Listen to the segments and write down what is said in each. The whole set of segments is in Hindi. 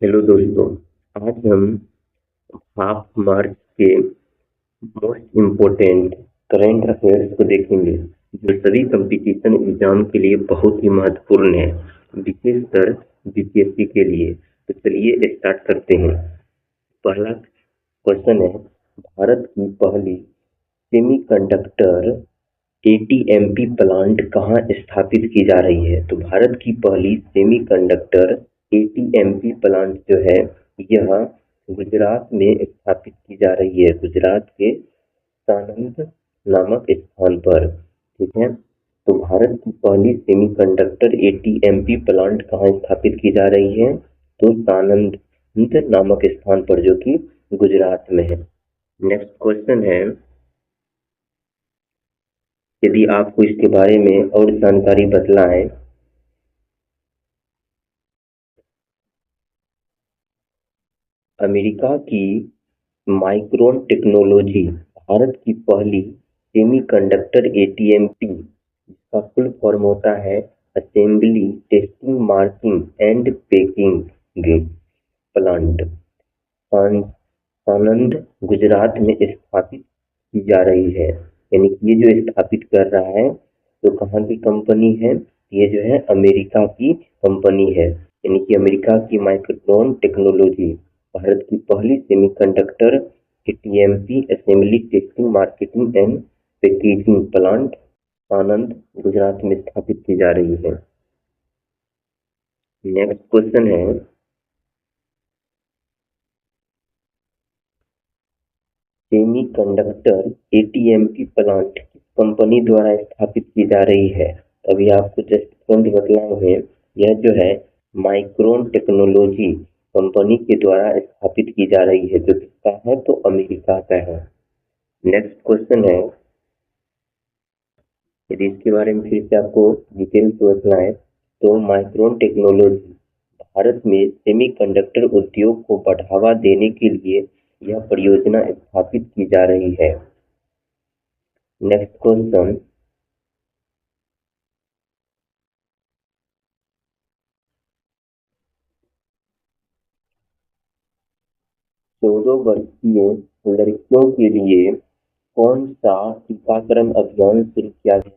हेलो दोस्तों। आज हम हाफ मार्च के मोस्ट इम्पोर्टेंट करंट अफेयर्स को देखेंगे जो सभी कंपटीशन एग्जाम के लिए बहुत ही महत्वपूर्ण है, विशेषकर बीपीएससी के लिए। तो चलिए स्टार्ट करते हैं। पहला क्वेश्चन है, भारत की पहली सेमीकंडक्टर एटीएमपी प्लांट कहाँ स्थापित की जा रही है? तो भारत की पहली सेमीकंडक्टर एटीएमपी प्लांट जो है यह गुजरात में स्थापित की जा रही है, गुजरात के सानंद नामक स्थान पर। ठीक है, तो भारत की पहली सेमीकंडक्टर एटीएमपी प्लांट कहाँ स्थापित की जा रही है? तो सानंद नामक स्थान पर, जो कि गुजरात में है। नेक्स्ट क्वेश्चन है, यदि आपको इसके बारे में और जानकारी बतलाएं। अमेरिका की माइक्रोन टेक्नोलॉजी भारत की पहली सेमीकंडक्टर एटीएमटी, जिसका फुल फॉर्म होता है assembly testing marking and packing plant, Sanand Gujarat में स्थापित की जा रही है। यानी कि ये जो स्थापित कर रहा है तो कहाँ की कंपनी है? ये जो है अमेरिका की कंपनी है। यानी कि अमेरिका की माइक्रोन टेक्नोलॉजी भारत की पहली semiconductor ATMP assembly testing marketing and packaging plant Sanand Gujarat में स्थापित की जा रही है। नेक्स्ट क्वेश्चन है, सेमीकंडक्टर एटीएमपी प्लांट किस कंपनी द्वारा स्थापित की जा रही है? अभी आपको जस्ट तुरंत बतलाए हैं, यह जो है माइक्रोन टेक्नोलॉजी कंपनी के द्वारा स्थापित की जा रही है, जो किसका है? तो अमेरिका का है। नेक्स्ट क्वेश्चन है, यदि इसके बारे में फिर से आपको डिटेल से बतना है तो माइक्रोन टेक्नोलॉजी भारत में सेमीकंडक्टर उद्योग को बढ़ावा देने के लिए यह परियोजना स्थापित की जा रही है। नेक्स्ट क्वेश्चन, चौदह वर्षीय लड़कियों के लिए कौन सा टीकाकरण अभियान शुरू किया गया?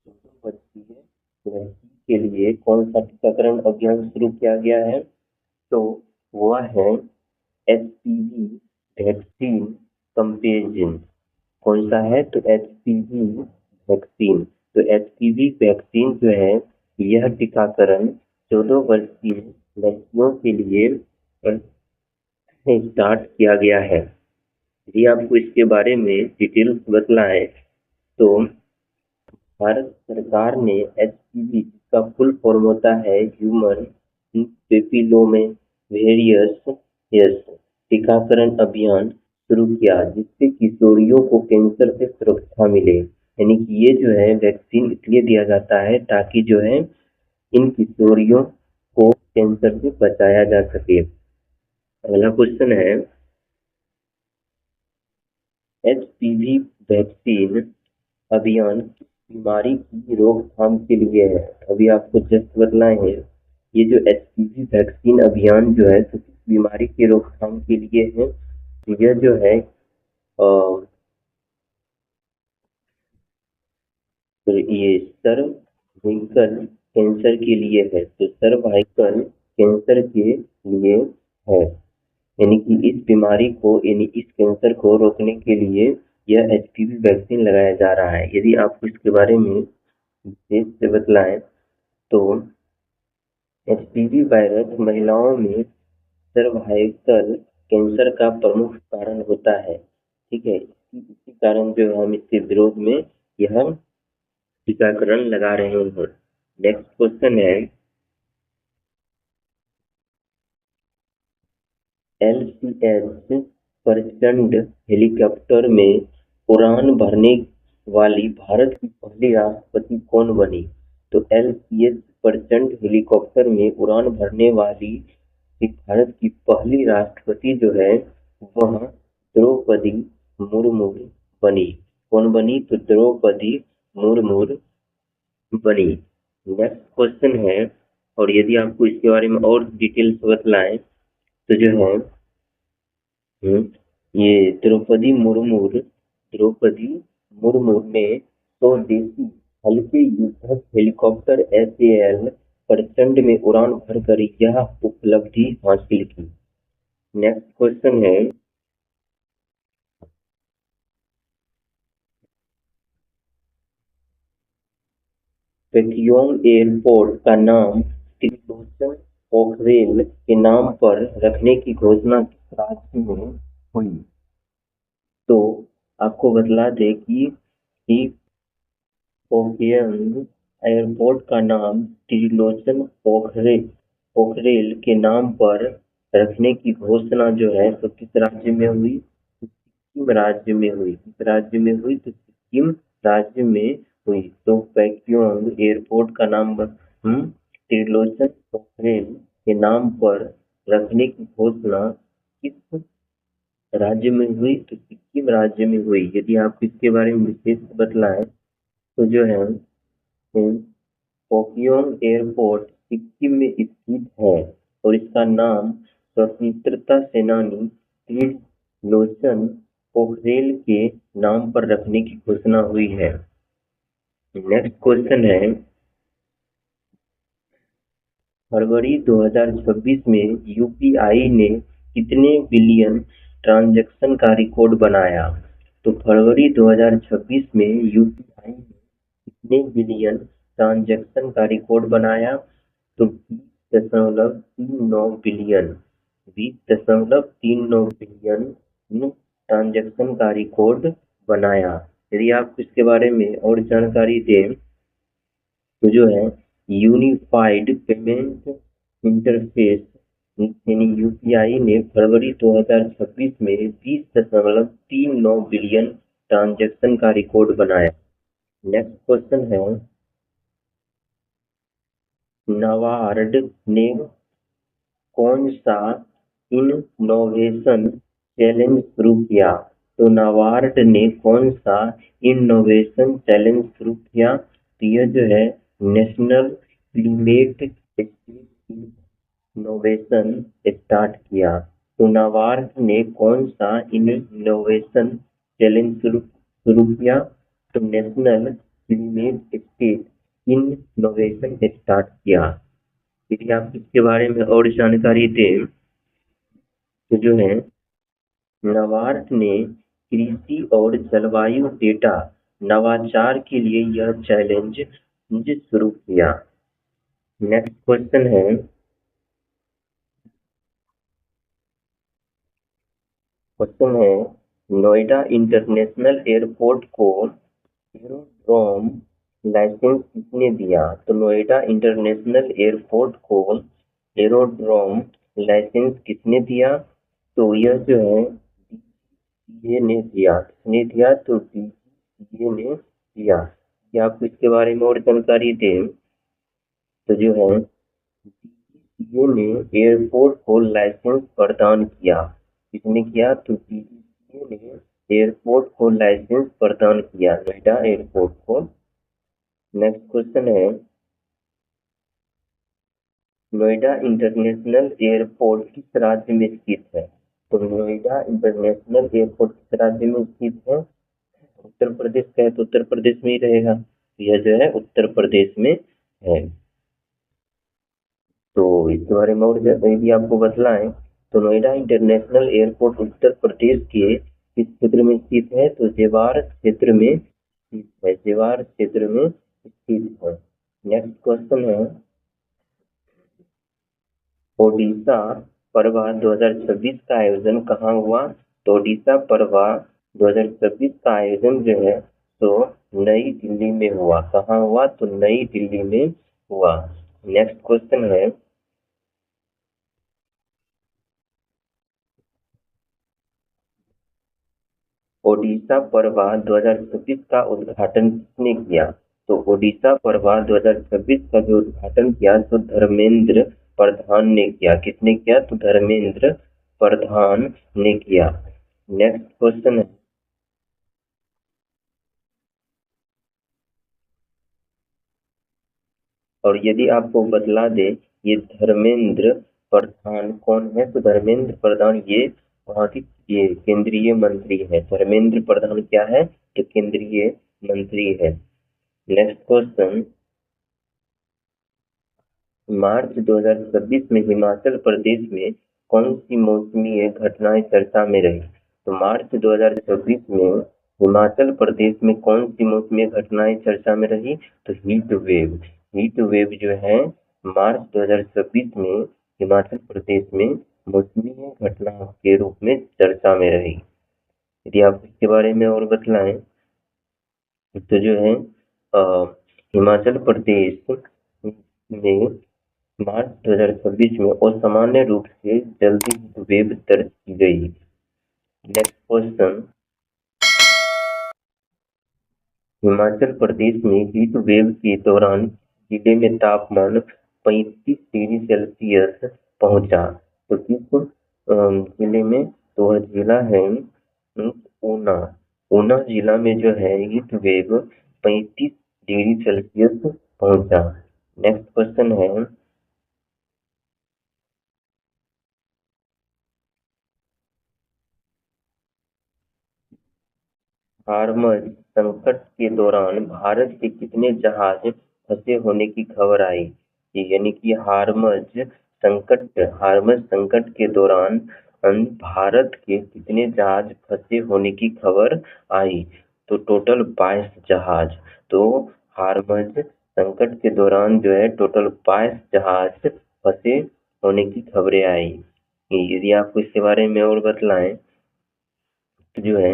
14 वर्षीय लड़की के लिए कौन सा टीकाकरण अभियान शुरू किया गया है? तो वह है एचपीवी वैक्सीन कंपेरिजन। कौन सा है? तो एचपीवी वैक्सीन। तो एचपीवी वैक्सीन जो है यह टीकाकरण 14 वर्षीय लड़कियों के लिए स्टार्ट किया गया है। यदि आपको इसके बारे में डिटेल्स बतलाएं तो भारत सरकार ने एचपीवी का फुल फॉर्म होता है ह्यूमन पेपिलोमे वेरियस टीकाकरण अभियान शुरू किया, जिससे किशोरियों को कैंसर से सुरक्षा मिले। यानी कि ये जो है वैक्सीन इसलिए दिया जाता है ताकि जो है इन किशोरियों को कैंसर से बचाया जा सके। अगला क्वेश्चन है, एचपीवी वैक्सीन अभियान किस बीमारी की रोकथाम के लिए है? अभी आपको जस्ट बतलाए हैं, ये जो एचपीवी वैक्सीन अभियान जो है तो किस बीमारी की रोकथाम के लिए है? यह जो है तो ये सर्वाइकल कैंसर के लिए है। तो सर्वाइकल कैंसर के लिए है, यानी कि इस बीमारी को, यानी इस कैंसर को रोकने के लिए यह एचपीवी वैक्सीन लगाया जा रहा है। यदि आपको इसके बारे में विशेष से बतलाएं तो एचपीवी वायरस महिलाओं में सर्वाइकल कैंसर का प्रमुख कारण होता है। ठीक है, इसी कारण जो है हम इसके विरोध में यह टीकाकरण लगा रहे हैं। नेक्स्ट क्वेश्चन है, एलसीएस प्रचंड हेलीकॉप्टर में उड़ान भरने वाली भारत की पहली राष्ट्रपति कौन बनी? तो एलसीएस प्रचंड हेलीकॉप्टर में उड़ान भरने वाली भारत की पहली राष्ट्रपति जो है वह द्रौपदी मुर्मू बनी। कौन बनी? तो द्रौपदी मुर्मू बनी। नेक्स्ट क्वेश्चन है, और यदि आपको इसके बारे में और डिटेल्स बतलाएं तो जो है ये द्रौपदी मुर्मू ने स्वदेशी हल्के युद्धक हेलीकॉप्टर एसएएल प्रचंड में उड़ान भरकर यह उपलब्धि हासिल की। नेक्स्ट क्वेश्चन है, पैक्योंग एयरपोर्ट का नाम त्रिलोचन पोखरेल के नाम पर रखने की घोषणा किस राज्य में हुई? तो आपको बतला दें कि पोखियंग एयरपोर्ट का नाम त्रिलोचन पोखरेल के नाम पर रखने की घोषणा जो है तो किस राज्य में हुई? सिक्किम राज्य में हुई। किस राज्य में हुई? तो सिक्किम राज्य में हुई। तो पैक्योंग एयरपोर्ट का नाम त्रिलोचन पोखरेल के नाम पर रखने की घोषणा किस राज्य में हुई? तो सिक्किम राज्य में हुई। यदि आप इसके बारे में विशेष बतलाएं तो जो है पोखियोंग एयरपोर्ट सिक्किम में स्थित है और इसका नाम स्वतंत्रता सेनानी त्रिलोचन पोखरेल के नाम पर रखने की घोषणा हुई है। नेक्स्ट क्वेश्चन है, फरवरी 2026 में यूपीआई ने कितने बिलियन ट्रांजैक्शन का रिकॉर्ड बनाया? तो फरवरी 2026 में यूपीआई ने कितने बिलियन ट्रांजैक्शन का रिकॉर्ड बनाया? तो 20.39 बिलियन ट्रांजैक्शन का रिकॉर्ड बनाया। यदि आप इसके बारे में और जानकारी दें तो जो है यूनिफाइड पेमेंट इंटरफेस यानी यूपीआई ने फरवरी 2026 में 20.39 बिलियन ट्रांजैक्शन का रिकॉर्ड बनाया। नेक्स्ट क्वेश्चन है, नाबार्ड ने कौन सा इनोवेशन चैलेंज शुरू किया? तो नाबार्ड ने कौन सा इनोवेशन चैलेंज शुरू किया? तो यह जो है नेशनल क्लाइमेट इनोवेशन स्टार्ट किया। तो नाबार्ड ने कौन सा इनोवेशन चैलेंज शुरू किया? तो नेशनल क्लाइमेट इनोवेशन स्टार्ट किया। यदि आप इसके बारे में और जानकारी दें तो जो है नाबार्ड ने कृषि और जलवायु डेटा नवाचार के लिए यह चैलेंज शुरू किया। नेक्स्ट क्वेश्चन है, नोएडा इंटरनेशनल एयरपोर्ट को एरोड्रोम लाइसेंस किसने दिया? तो नोएडा इंटरनेशनल एयरपोर्ट को एरोड्रोम लाइसेंस किसने दिया? तो यह जो है डीजीसीए ने दिया। किसने दिया? तो डीजीसीए ने दिया। क्या आप इसके बारे में और जानकारी दें तो जो है डीजीसीए ने एयरपोर्ट को लाइसेंस प्रदान किया। किसने किया? तो डीजीसीए ने एयरपोर्ट को लाइसेंस प्रदान किया, नोएडा एयरपोर्ट को। नेक्स्ट क्वेश्चन है, नोएडा इंटरनेशनल एयरपोर्ट किस राज्य में स्थित है? तो नोएडा इंटरनेशनल एयरपोर्ट किस राज्य में स्थित है? उत्तर प्रदेश का है तो उत्तर प्रदेश में ही रहेगा। यह जो है उत्तर प्रदेश में है। तो इसके बारे में और यदि आपको बतलाएं तो नोएडा इंटरनेशनल एयरपोर्ट उत्तर प्रदेश के किस क्षेत्र में स्थित है? तो जेवार क्षेत्र में स्थित है। जेवार क्षेत्र में स्थित है। नेक्स्ट क्वेश्चन है, ओडिशा पर्व 2026 का आयोजन कहाँ हुआ? तो ओडिशा पर्व 2026 का आयोजन जो है तो नई दिल्ली में हुआ। कहाँ हुआ? तो नई दिल्ली में हुआ। नेक्स्ट क्वेश्चन है, ओडिशा पर्व 2026 का उद्घाटन किसने किया? तो ओडिशा पर्व 2026 का जो उद्घाटन किया तो धर्मेंद्र प्रधान ने किया। किसने किया? तो धर्मेंद्र प्रधान ने किया। नेक्स्ट क्वेश्चन है, और यदि आपको बतला दे ये धर्मेंद्र प्रधान कौन है? तो धर्मेंद्र प्रधान ये वहाँ की ये केंद्रीय मंत्री है। धर्मेंद्र प्रधान क्या है? तो केंद्रीय मंत्री है। नेक्स्ट क्वेश्चन, मार्च 2026 में हिमाचल प्रदेश में कौन सी मौसमी घटनाएं चर्चा में रही? तो मार्च 2026 में हिमाचल प्रदेश में कौन सी मौसमी घटनाएं चर्चा में रही? तो हीट वेव। हीट वेव जो है मार्च 2026 में हिमाचल प्रदेश में मौसमी घटना के रूप में चर्चा में रही। यदि आप इसके बारे में और बतलाएं तो जो है हिमाचल प्रदेश में मार्च 2026 में असामान्य रूप से जल्दी वेव दर्ज की गई। नेक्स्ट क्वेश्चन, हिमाचल प्रदेश में हीट वेव के दौरान जिले में तापमान 35 डिग्री सेल्सियस पहुंचा। तो किस जिले में? तो वह जिला है ऊना। ऊना जिला में जो है हीट वेव 35 डिग्री सेल्सियस पहुंचा। नेक्स्ट क्वेश्चन है, हार्मज संकट के दौरान भारत के कितने जहाज फंसे होने की खबर आई? यानी कि हार्मज संकट के दौरान भारत के कितने जहाज फंसे होने की खबर आई? तो टोटल 22 जहाज। तो हार्मज संकट के दौरान जो है टोटल 22 जहाज फंसे होने की खबरें आई। यदि आपको इसके बारे में और बतलाएं तो जो है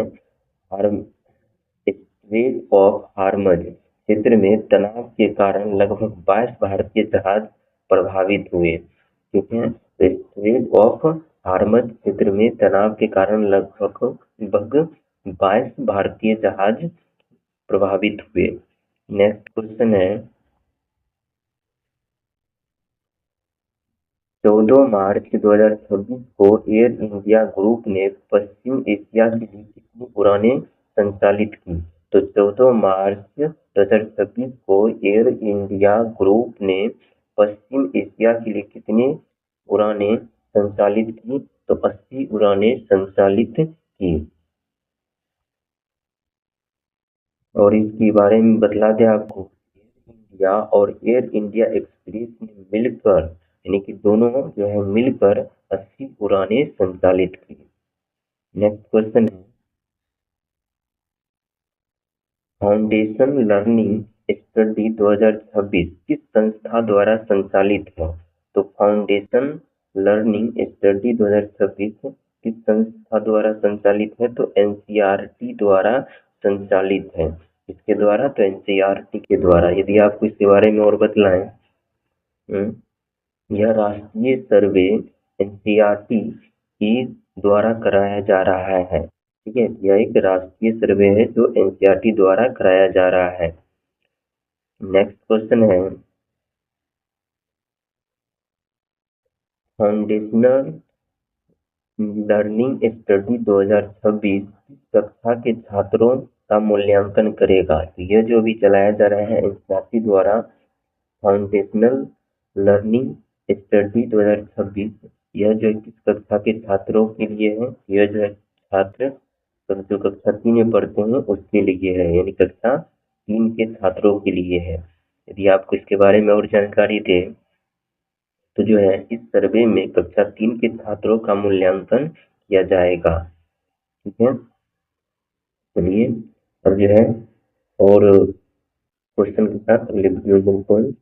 स्ट्रेट ऑफ हार्मज क्षेत्र में तनाव के कारण लगभग 22 भारतीय जहाज प्रभावित हुए। ठीक है, तो स्ट्रेट ऑफ हार्मज क्षेत्र में तनाव के कारण लगभग 22 भारतीय जहाज प्रभावित हुए। नेक्स्ट क्वेश्चन है, 14 मार्च 2026 को एयर इंडिया ग्रुप ने पश्चिम एशिया के लिए कितनी उड़ानें संचालित की? तो 14 मार्च 2026 को एयर इंडिया ग्रुप ने पश्चिम एशिया के लिए कितनी उड़ानें संचालित की? तो 80 उड़ानें संचालित की। और इसके बारे में बतला दें आपको, एयर इंडिया और एयर इंडिया एक्सप्रेस ने मिलकर यानी कि दोनों जो है मिलकर 80 उड़ानें संचालित की। नेक्स्ट क्वेश्चन है, फाउंडेशन लर्निंग स्टडी 2026 किस संस्था द्वारा संचालित है? तो फाउंडेशन लर्निंग स्टडी 2026 किस संस्था द्वारा संचालित है? तो एनसीईआरटी द्वारा संचालित है। इसके द्वारा तो एनसीईआरटी के द्वारा। यदि आपको इसके बारे में और बतलाएं, यह राष्ट्रीय सर्वे एनसीईआरटी की द्वारा कराया जा रहा है। ठीक है, यह एक राष्ट्रीय सर्वे है जो एनसीईआरटी द्वारा कराया जा रहा है। नेक्स्ट क्वेश्चन है, फाउंडेशनल लर्निंग स्टडी 2026 किस कक्षा के छात्रों का मूल्यांकन करेगा? तो यह जो भी चलाया जा रहा है एनसीईआरटी द्वारा फाउंडेशनल लर्निंग स्टडी 2026, यह जो किस कक्षा के छात्रों के लिए है? यह जो है छात्र जो कक्षा 3 में पढ़ते हैं उसके लिए है, यानी कक्षा 3 के छात्रों के लिए है। यदि आपको इसके बारे में और जानकारी दें तो जो है इस सर्वे में कक्षा 3 के छात्रों का मूल्यांकन किया जाएगा। ठीक है, चलिए अब जो है और क्वेश्चन के साथ अगले वीडियो में